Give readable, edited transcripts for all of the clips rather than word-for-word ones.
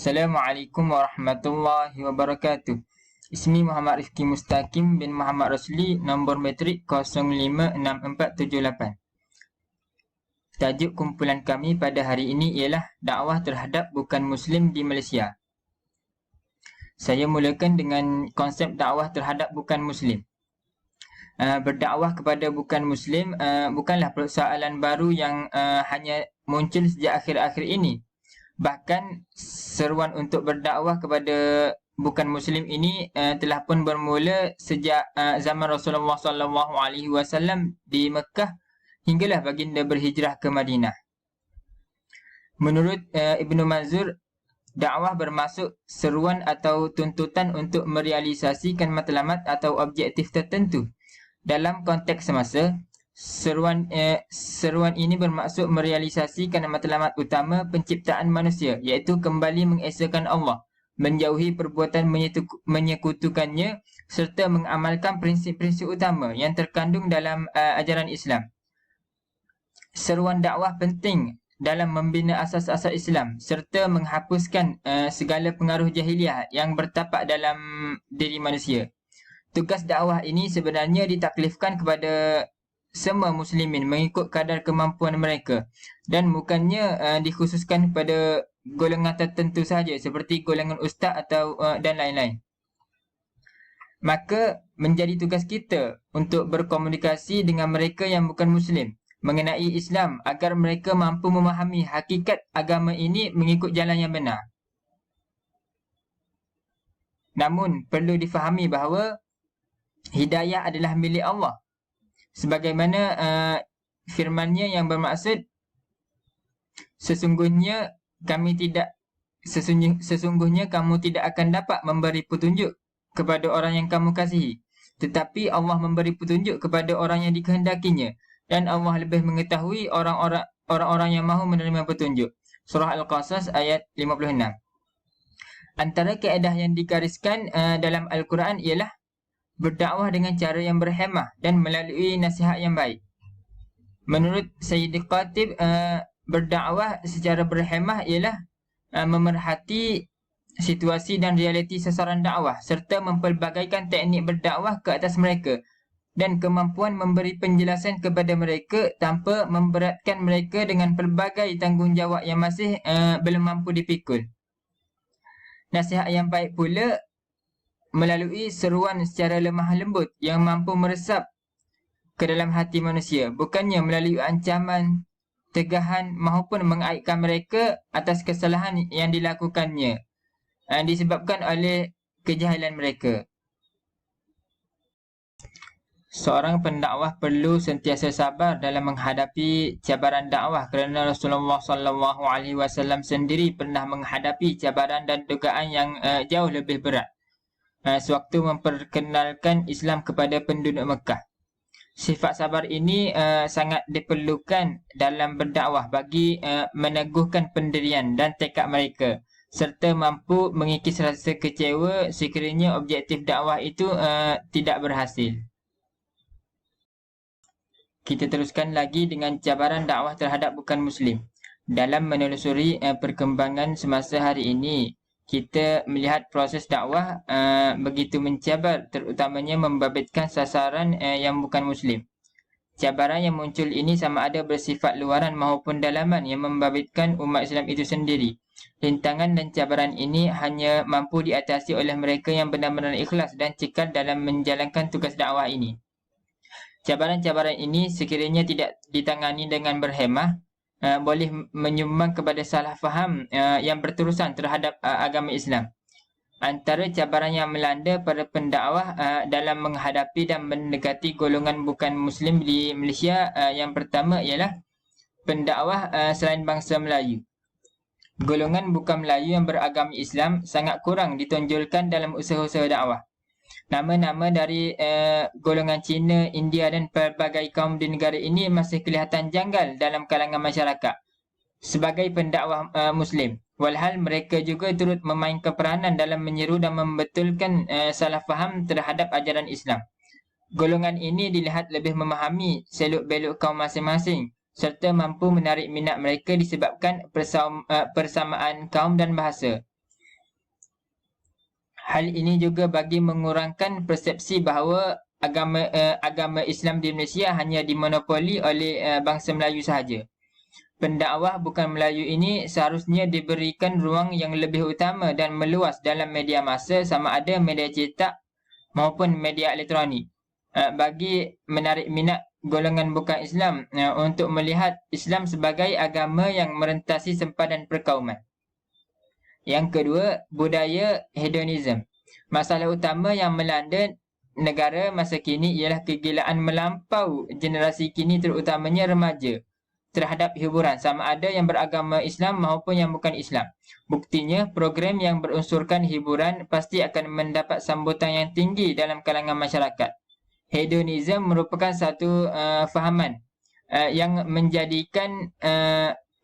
Assalamualaikum warahmatullahi wabarakatuh. Ismi Muhammad Rifki Mustaqim bin Muhammad Rosli, nombor metrik 056478. Tajuk kumpulan kami pada hari ini ialah dakwah terhadap bukan Muslim di Malaysia. Saya mulakan dengan konsep dakwah terhadap bukan Muslim. Berdakwah kepada bukan Muslim bukanlah persoalan baru yang hanya muncul sejak akhir-akhir ini. Bahkan seruan untuk berdakwah kepada bukan Muslim ini telah pun bermula sejak zaman Rasulullah SAW di Mekah hinggalah baginda berhijrah ke Madinah. Menurut Ibnu Manzur, dakwah bermaksud seruan atau tuntutan untuk merealisasikan matlamat atau objektif tertentu. Dalam konteks semasa, seruan ini bermaksud merealisasikan matlamat utama penciptaan manusia, iaitu kembali mengesakan Allah, menjauhi perbuatan menyekutukannya serta mengamalkan prinsip-prinsip utama yang terkandung dalam ajaran Islam. Seruan dakwah penting dalam membina asas-asas Islam serta menghapuskan segala pengaruh jahiliah yang bertapak dalam diri manusia. Tugas dakwah ini sebenarnya ditaklifkan kepada semua muslimin mengikut kadar kemampuan mereka dan bukannya dikhususkan pada golongan tertentu sahaja seperti golongan ustaz atau dan lain-lain. Maka menjadi tugas kita untuk berkomunikasi dengan mereka yang bukan muslim mengenai Islam agar mereka mampu memahami hakikat agama ini mengikut jalan yang benar. Namun perlu difahami bahawa hidayah adalah milik Allah. Sebagaimana firman-Nya yang bermaksud sesungguhnya kamu tidak akan dapat memberi petunjuk kepada orang yang kamu kasihi, tetapi Allah memberi petunjuk kepada orang yang dikehendakinya, dan Allah lebih mengetahui orang-orang yang mahu menerima petunjuk. Surah Al-Qasas ayat 56. Antara kaedah yang digariskan dalam Al-Quran ialah berdakwah dengan cara yang berhemah dan melalui nasihat yang baik. Menurut Sayyid Qatib, berdakwah secara berhemah ialah memerhati situasi dan realiti sasaran dakwah serta mempelbagaikan teknik berdakwah ke atas mereka dan kemampuan memberi penjelasan kepada mereka tanpa memberatkan mereka dengan pelbagai tanggungjawab yang masih belum mampu dipikul. Nasihat yang baik pula melalui seruan secara lemah lembut yang mampu meresap ke dalam hati manusia, bukannya melalui ancaman, tegahan maupun mengaibkan mereka atas kesalahan yang dilakukannya disebabkan oleh kejahilan mereka. Seorang pendakwah perlu sentiasa sabar dalam menghadapi cabaran dakwah kerana Rasulullah SAW sendiri pernah menghadapi cabaran dan dugaan yang jauh lebih berat sewaktu memperkenalkan Islam kepada penduduk Mekah. Sifat sabar ini sangat diperlukan dalam berdakwah bagi meneguhkan pendirian dan tekad mereka serta mampu mengikis rasa kecewa sekiranya objektif dakwah itu tidak berhasil. Kita teruskan lagi dengan cabaran dakwah terhadap bukan Muslim. Dalam menelusuri perkembangan semasa hari ini, kita melihat proses dakwah begitu mencabar, terutamanya membabitkan sasaran yang bukan Muslim. Cabaran yang muncul ini sama ada bersifat luaran maupun dalaman yang membabitkan umat Islam itu sendiri. Rintangan dan cabaran ini hanya mampu diatasi oleh mereka yang benar-benar ikhlas dan cekal dalam menjalankan tugas dakwah ini. Cabaran-cabaran ini sekiranya tidak ditangani dengan berhemah, boleh menyumbang kepada salah faham yang berterusan terhadap agama Islam. Antara cabaran yang melanda para pendakwah dalam menghadapi dan mendekati golongan bukan Muslim di Malaysia, yang pertama ialah pendakwah selain bangsa Melayu. Golongan bukan Melayu yang beragama Islam sangat kurang ditonjolkan dalam usaha-usaha dakwah. Nama-nama dari golongan Cina, India dan pelbagai kaum di negara ini masih kelihatan janggal dalam kalangan masyarakat sebagai pendakwah Muslim. Walhal mereka juga turut memainkan peranan dalam menyeru dan membetulkan salah faham terhadap ajaran Islam. Golongan ini dilihat lebih memahami seluk-beluk kaum masing-masing serta mampu menarik minat mereka disebabkan persamaan kaum dan bahasa. Hal ini juga bagi mengurangkan persepsi bahawa agama Islam di Malaysia hanya dimonopoli oleh bangsa Melayu sahaja. Pendakwah bukan Melayu ini seharusnya diberikan ruang yang lebih utama dan meluas dalam media massa, sama ada media cetak maupun media elektronik, bagi menarik minat golongan bukan Islam untuk melihat Islam sebagai agama yang merentasi sempadan perkauman. Yang kedua, budaya hedonism. Masalah utama yang melanda negara masa kini ialah kegilaan melampau generasi kini, terutamanya remaja, terhadap hiburan, sama ada yang beragama Islam maupun yang bukan Islam. Buktinya, program yang berunsurkan hiburan pasti akan mendapat sambutan yang tinggi dalam kalangan masyarakat. Hedonism merupakan satu fahaman yang menjadikan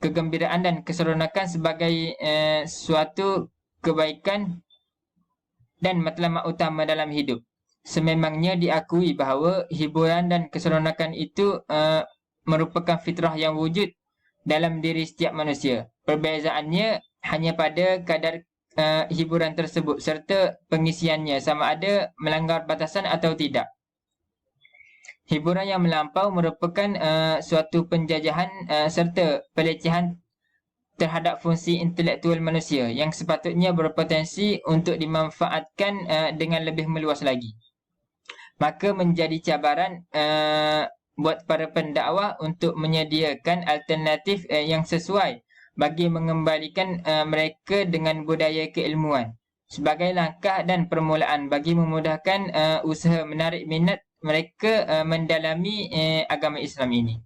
kegembiraan dan keseronokan sebagai suatu kebaikan dan matlamat utama dalam hidup. Sememangnya diakui bahawa hiburan dan keseronokan itu merupakan fitrah yang wujud dalam diri setiap manusia. Perbezaannya hanya pada kadar hiburan tersebut serta pengisiannya, sama ada melanggar batasan atau tidak. Hiburan yang melampau merupakan suatu penjajahan serta pelecehan terhadap fungsi intelektual manusia yang sepatutnya berpotensi untuk dimanfaatkan dengan lebih meluas lagi. Maka menjadi cabaran buat para pendakwah untuk menyediakan alternatif yang sesuai bagi mengembalikan mereka dengan budaya keilmuan sebagai langkah dan permulaan bagi memudahkan usaha menarik minat mereka mendalami agama Islam ini.